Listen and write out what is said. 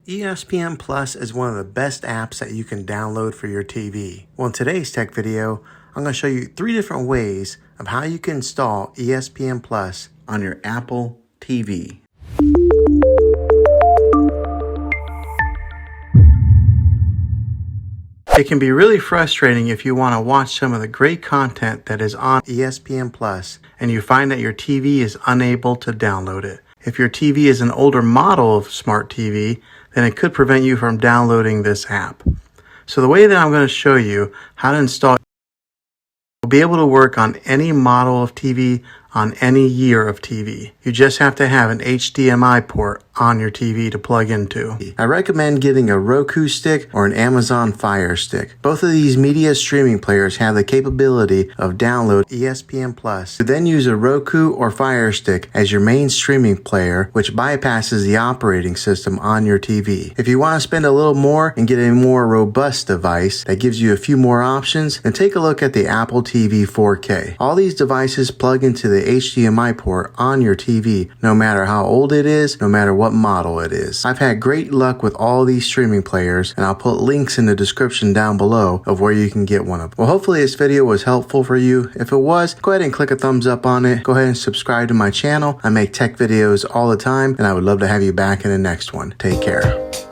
ESPN Plus is one of the best apps that you can download for your TV. Well, in today's tech video, I'm going to show you 3 different ways of how you can install ESPN Plus on your Apple TV. It can be really frustrating if you want to watch some of the great content that is on ESPN Plus and you find that your TV is unable to download it. If your TV is an older model of smart TV, then it could prevent you from downloading this app. So the way that I'm going to show you how to install it will be able to work on any model of TV on any year of TV. You just have to have an HDMI port on your TV to plug into. I recommend getting a Roku stick or an Amazon Fire Stick. Both of these media streaming players have the capability of download ESPN Plus. You then use a Roku or Fire Stick as your main streaming player, which bypasses the operating system on your TV. If you want to spend a little more and get a more robust device that gives you a few more options, then take a look at the Apple TV 4K. All these devices plug into the HDMI port on your TV, no matter how old it is, no matter what model it is. I've had great luck with all these streaming players, and I'll put links in the description down below of where you can get one of them. Well, hopefully this video was helpful for you. If it was, go ahead and click a thumbs up on it. Go ahead and subscribe to my channel. I make tech videos all the time, and I would love to have you back in the next one. Take care.